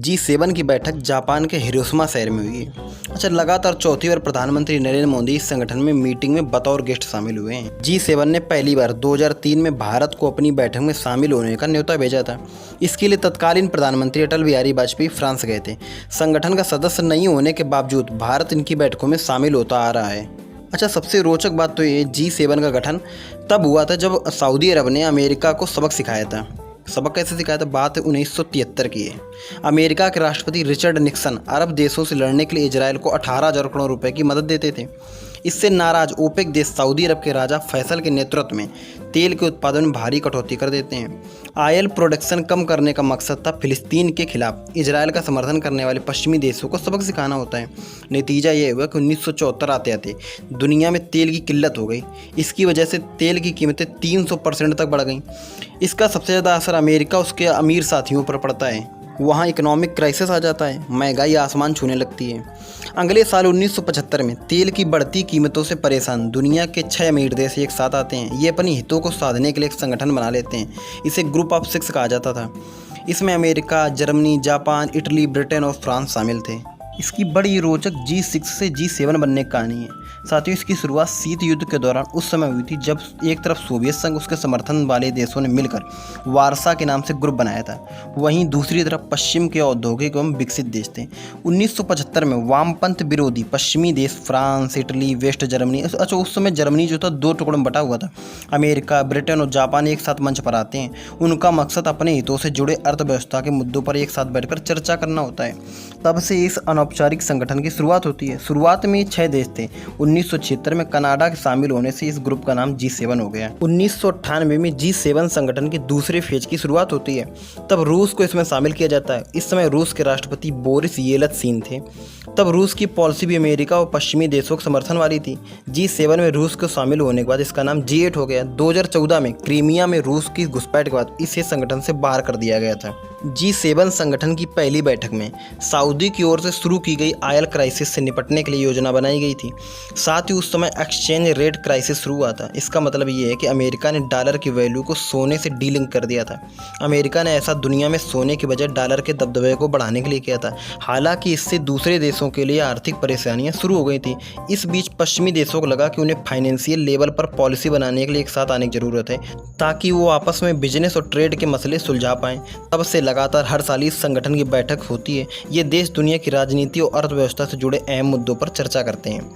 G7 की बैठक Japan के हिरोशिमा शहर में हुई है। अच्छा, लगातार चौथी बार प्रधानमंत्री नरेंद्र मोदी इस संगठन में मीटिंग में बतौर गेस्ट शामिल हुए हैं। G7 ने पहली बार 2003 में भारत को अपनी बैठक में शामिल होने का न्योता भेजा था। इसके लिए तत्कालीन प्रधानमंत्री अटल बिहारी वाजपेयी फ्रांस गए थे। संगठन का सदस्य नहीं होने के बावजूद भारत इनकी बैठकों में शामिल होता आ रहा है। अच्छा, सबसे रोचक बात तो ये G7 का गठन तब हुआ था जब सऊदी अरब ने अमेरिका को सबक सिखाया था। सबक कैसे सिखाया था? बात 1973 की है। अमेरिका के राष्ट्रपति रिचर्ड निक्सन अरब देशों से लड़ने के लिए इजरायल को 18,000 करोड़ रुपए की मदद देते थे। इससे नाराज ओपेक देश सऊदी अरब के राजा फैसल के नेतृत्व में तेल के उत्पादन में भारी कटौती कर देते हैं। ऑयल प्रोडक्शन कम करने का मकसद था फिलिस्तीन के खिलाफ इजरायल का समर्थन करने वाले पश्चिमी देशों को सबक सिखाना होता है। नतीजा ये हुआ कि 1974 आते आते दुनिया में तेल की किल्लत हो गई। इसकी वजह से तेल की कीमतें 300% तक बढ़ गईं। इसका सबसे ज़्यादा असर अमेरिका उसके अमीर साथियों पर पड़ता है। वहाँ इकोनॉमिक क्राइसिस आ जाता है, महंगाई आसमान छूने लगती है। अगले साल 1975 में तेल की बढ़ती कीमतों से परेशान दुनिया के 6 अमीर देश एक साथ आते हैं। ये अपने हितों को साधने के लिए एक संगठन बना लेते हैं। इसे ग्रुप ऑफ 6 कहा जाता था। इसमें America, Germany, Japan, Italy, Britain और फ्रांस शामिल थे। इसकी बड़ी रोचक G6 से G7 बनने की कहानी है। साथियों, इसकी शुरुआत शीत युद्ध के दौरान उस समय हुई थी जब एक तरफ सोवियत संघ उसके समर्थन वाले देशों ने मिलकर वारसा के नाम से ग्रुप बनाया था, वहीं दूसरी तरफ पश्चिम के औद्योगिक एवं विकसित देश थे। 1975 में वामपंथ विरोधी पश्चिमी देश फ्रांस, इटली, वेस्ट जर्मनी, अच्छा उस समय जर्मनी जो था 2 टुकड़ों में बटा हुआ था। अमेरिका, ब्रिटेन और जापान एक साथ मंच पर आते हैं। उनका मकसद अपने हितों से जुड़े अर्थव्यवस्था के मुद्दों पर एक साथ बैठकर चर्चा करना होता है। तब से इस अनौपचारिक संगठन की शुरुआत होती है। शुरुआत में 6 देश थे। 1976 में कनाडा के शामिल होने से इस ग्रुप का नाम G7 हो गया। 1998 में G7 संगठन के दूसरे फेज की शुरुआत होती है। तब रूस को इसमें शामिल किया जाता है। इस समय रूस के राष्ट्रपति बोरिस येल्त्सिन थे। तब रूस की पॉलिसी भी अमेरिका और पश्चिमी देशों के समर्थन वाली थी। G7 में रूस को शामिल होने के बाद इसका नाम G8 हो गया। 2014 में क्रीमिया में रूस की घुसपैठ के बाद इसे संगठन से बाहर कर दिया गया था। G7 संगठन की पहली बैठक में सऊदी की ओर से शुरू की गई ऑयल क्राइसिस से निपटने के लिए योजना बनाई गई थी। साथ ही उस समय एक्सचेंज रेट क्राइसिस शुरू हुआ था। इसका मतलब ये है कि अमेरिका ने डॉलर की वैल्यू को सोने से डीलिंक कर दिया था। अमेरिका ने ऐसा दुनिया में सोने की बजाय डॉलर के दबदबे को बढ़ाने के लिए किया था। हालांकि इससे दूसरे देशों के लिए आर्थिक परेशानियां शुरू हो गई थी। इस बीच पश्चिमी देशों को लगा कि उन्हें फाइनेंशियल लेवल पर पॉलिसी बनाने के लिए एक साथ आने की जरूरत है ताकि वो आपस में बिजनेस और ट्रेड के मसले सुलझा पाएं। तब से लगातार हर साल इस संगठन की बैठक होती है। ये देश दुनिया की राजनीति और अर्थव्यवस्था से जुड़े अहम मुद्दों पर चर्चा करते हैं।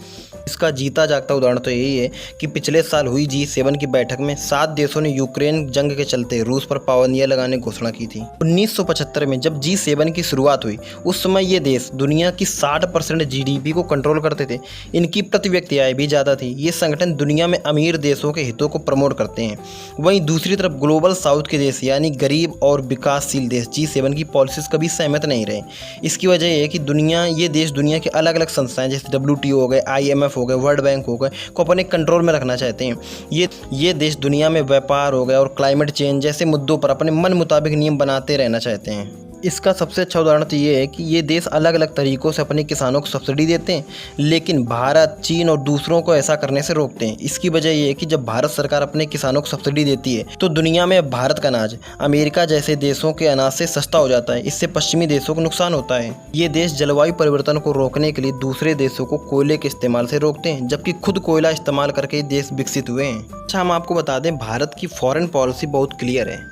इसका जीता जागता उदाहरण तो यही है कि पिछले साल हुई G7 की बैठक में 7 देशों ने यूक्रेन जंग के चलते रूस पर पाबंदियां लगाने की घोषणा की थी। 1975 में जब G7 की शुरुआत हुई उस समय ये देश दुनिया की 60% GDP को कंट्रोल करते थे। इनकी प्रति व्यक्ति आय भी ज़्यादा थी। ये संगठन दुनिया में अमीर देशों के हितों को प्रमोट करते हैं। वहीं दूसरी तरफ ग्लोबल साउथ के देश यानी गरीब और विकासशील देश G7 की पॉलिसीज कभी सहमत नहीं रहे। इसकी वजह यह है कि ये देश दुनिया के अलग अलग संस्थाएं जैसे WTO हो गए, IMF हो गए, वर्ल्ड बैंक हो गए को अपने कंट्रोल में रखना चाहते हैं। ये देश दुनिया में व्यापार हो गया और क्लाइमेट चेंज जैसे मुद्दों पर अपने मन मुताबिक नियम बनाते रहना चाहते हैं। इसका सबसे अच्छा उदाहरण तो ये है कि ये देश अलग अलग तरीक़ों से अपने किसानों को सब्सिडी देते हैं, लेकिन भारत, चीन और दूसरों को ऐसा करने से रोकते हैं। इसकी वजह ये है कि जब भारत सरकार अपने किसानों को सब्सिडी देती है तो दुनिया में भारत का अनाज अमेरिका जैसे देशों के अनाज से सस्ता हो जाता है। इससे पश्चिमी देशों को नुकसान होता है। ये देश जलवायु परिवर्तन को रोकने के लिए दूसरे देशों को कोयले के इस्तेमाल से रोकते हैं, जबकि खुद कोयला इस्तेमाल करके देश विकसित हुए हैं। अच्छा, हम आपको बता दें, भारत की फॉरेन पॉलिसी बहुत क्लियर है।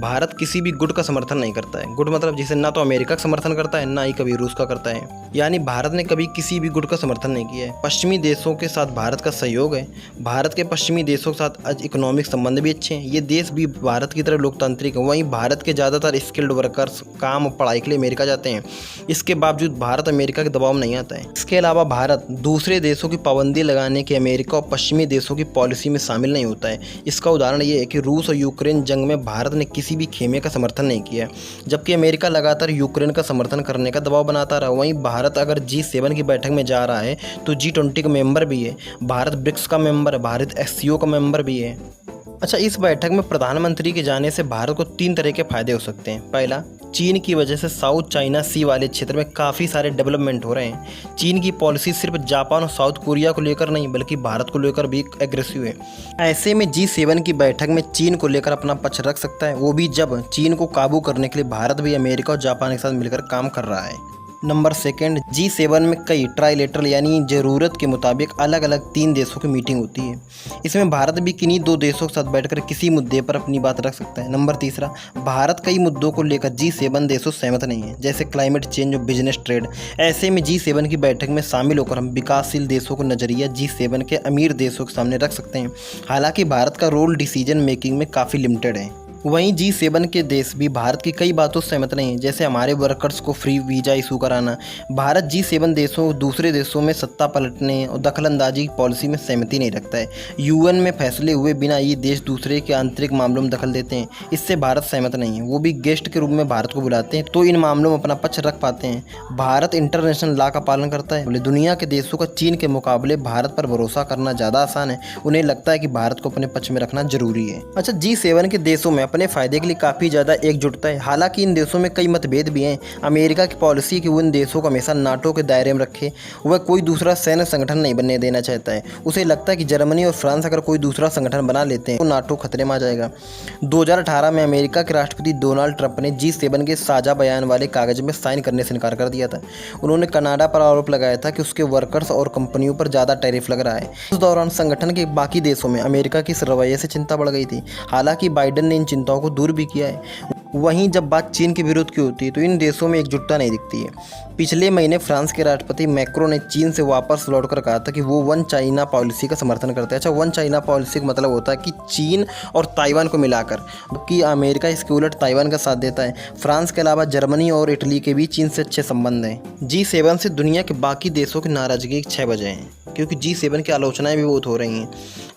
भारत किसी भी गुट का समर्थन नहीं करता है। गुट मतलब जिसे ना तो अमेरिका का समर्थन करता है, ना ही कभी रूस का करता है। यानी भारत ने कभी किसी भी गुट का समर्थन नहीं किया है। पश्चिमी देशों के साथ भारत का सहयोग है। भारत के पश्चिमी देशों के साथ इकोनॉमिक संबंध भी अच्छे हैं। ये देश भी भारत की तरह लोकतांत्रिक है। वहीं भारत के ज़्यादातर स्किल्ड वर्कर्स काम और पढ़ाई के लिए अमेरिका जाते हैं। इसके बावजूद भारत अमेरिका के दबाव में नहीं आता है। इसके अलावा भारत दूसरे देशों की पाबंदी लगाने के अमेरिका और पश्चिमी देशों की पॉलिसी में शामिल नहीं होता है। इसका उदाहरण ये है कि रूस और यूक्रेन जंग में भारत ने किसी भी खेमे का समर्थन नहीं किया, जबकि अमेरिका लगातार यूक्रेन का समर्थन करने का दबाव बनाता रहा। वहीं भारत अगर G7 की बैठक में जा रहा है तो G20 का मेंबर भी है। भारत ब्रिक्स का मेंबर है। भारत SCO का मेंबर भी है। अच्छा, इस बैठक में प्रधानमंत्री के जाने से भारत को 3 तरह के फायदे हो सकते हैं। पहला, चीन की वजह से साउथ चाइना सी वाले क्षेत्र में काफ़ी सारे डेवलपमेंट हो रहे हैं। चीन की पॉलिसी सिर्फ जापान और साउथ कोरिया को लेकर नहीं बल्कि भारत को लेकर भी एग्रेसिव है। ऐसे में G7 की बैठक में चीन को लेकर अपना पक्ष रख सकता है, वो भी जब चीन को काबू करने के लिए भारत भी अमेरिका और जापान के साथ मिलकर काम कर रहा है। नंबर सेकंड, G7 में कई ट्राइलेटरल यानी ज़रूरत के मुताबिक अलग अलग 3 देशों की मीटिंग होती है। इसमें भारत भी किन्हीं 2 देशों के साथ बैठकर किसी मुद्दे पर अपनी बात रख सकता है। नंबर तीसरा, भारत कई मुद्दों को लेकर G7 देशों से सहमत नहीं है, जैसे क्लाइमेट चेंज और बिजनेस ट्रेड। ऐसे में G7 की बैठक में शामिल होकर हम विकासशील देशों को नज़रिया G7 के अमीर देशों के सामने रख सकते हैं। हालांकि भारत का रोल डिसीजन मेकिंग में काफ़ी लिमिटेड है। वहीं G7 के देश भी भारत की कई बातों से सहमत नहीं हैं, जैसे हमारे वर्कर्स को फ्री वीज़ा इशू कराना। भारत G7 देशों दूसरे देशों में सत्ता पलटने और दखलंदाजी की पॉलिसी में सहमति नहीं रखता है। UN में फैसले हुए बिना ये देश दूसरे के आंतरिक मामलों में दखल देते हैं, इससे भारत सहमत नहीं है। वो भी गेस्ट के रूप में भारत को बुलाते हैं तो इन मामलों में अपना पक्ष रख पाते हैं। भारत इंटरनेशनल लॉ का पालन करता है। बोले दुनिया के देशों का चीन के मुकाबले भारत पर भरोसा करना ज़्यादा आसान है। उन्हें लगता है कि भारत को अपने पक्ष में रखना जरूरी है। अच्छा, G7 के देशों में अपने फायदे के लिए काफ़ी ज़्यादा एकजुटता है। हालांकि इन देशों में कई मतभेद भी हैं। अमेरिका की पॉलिसी कि वो इन देशों को हमेशा नाटो के दायरे में रखे। वह कोई दूसरा सैन्य संगठन नहीं बनने देना चाहता है। उसे लगता है कि जर्मनी और फ्रांस अगर कोई दूसरा संगठन बना लेते हैं तो नाटो खतरे में आ जाएगा। 2018 में अमेरिका के राष्ट्रपति डोनाल्ड ट्रंप ने G7 के साझा बयान वाले कागज में साइन करने से इनकार कर दिया था। उन्होंने कनाडा पर आरोप लगाया था कि उसके वर्कर्स और कंपनियों पर ज़्यादा टैरिफ लग रहा है। उस दौरान संगठन के बाकी देशों में अमेरिका की इस रवैये से चिंता बढ़ गई थी। हालांकि बाइडेन ने इन चिंताओं को दूर भी किया है। वहीं जब बात चीन के विरोध की होती है तो इन देशों में एकजुटता नहीं दिखती है। पिछले महीने फ्रांस के राष्ट्रपति मैक्रो ने चीन से वापस लौटकर कहा था कि वो वन चाइना पॉलिसी का समर्थन करते हैं। अच्छा, वन चाइना पॉलिसी का मतलब होता है कि चीन और ताइवान को मिलाकर, जबकि अमेरिका इसके उलट ताइवान का साथ देता है। फ्रांस के अलावा जर्मनी और इटली के भी चीन से अच्छे संबंध हैं। G7 से दुनिया के बाकी देशों की नाराजगी 6 वजह हैं, क्योंकि G7 की आलोचनाएं भी बहुत हो रही हैं।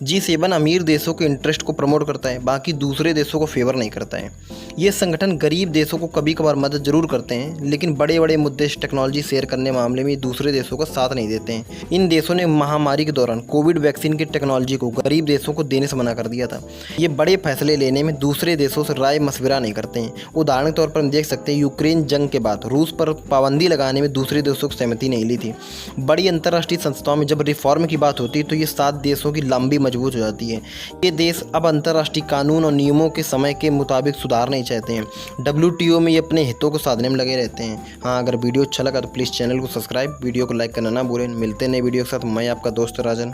G7 अमीर देशों के इंटरेस्ट को प्रमोट करता है, बाकी दूसरे देशों को फेवर नहीं करता है। ये संगठन गरीब देशों को कभी कभार मदद जरूर करते हैं, लेकिन बड़े बड़े मुद्दे टेक्नोलॉजी शेयर करने मामले में दूसरे देशों का साथ नहीं देते हैं। इन देशों ने महामारी के दौरान कोविड वैक्सीन की टेक्नोलॉजी को गरीब देशों को देने से मना कर दिया था। ये बड़े फैसले लेने में दूसरे देशों से राय मशविरा नहीं करते हैं। उदाहरण के तौर पर हम देख सकते हैं यूक्रेन जंग के बाद रूस पर पाबंदी लगाने में दूसरे देशों की सहमति नहीं ली थी। बड़ी अंतर्राष्ट्रीय संस्थाओं में जब रिफॉर्म की बात होती है तो ये 7 देशों की लंबी मजबूत हो जाती है। ये देश अब अंतर्राष्ट्रीय कानून और नियमों के समय के मुताबिक सुधार नहीं चाहते हैं। WTO में ये अपने हितों को साधने में लगे रहते हैं। हाँ, अगर वीडियो अच्छा लगा तो प्लीज़ चैनल को सब्सक्राइब, वीडियो को लाइक करना ना भूलें। मिलते हैं नए वीडियो के साथ। मैं आपका दोस्त राजन।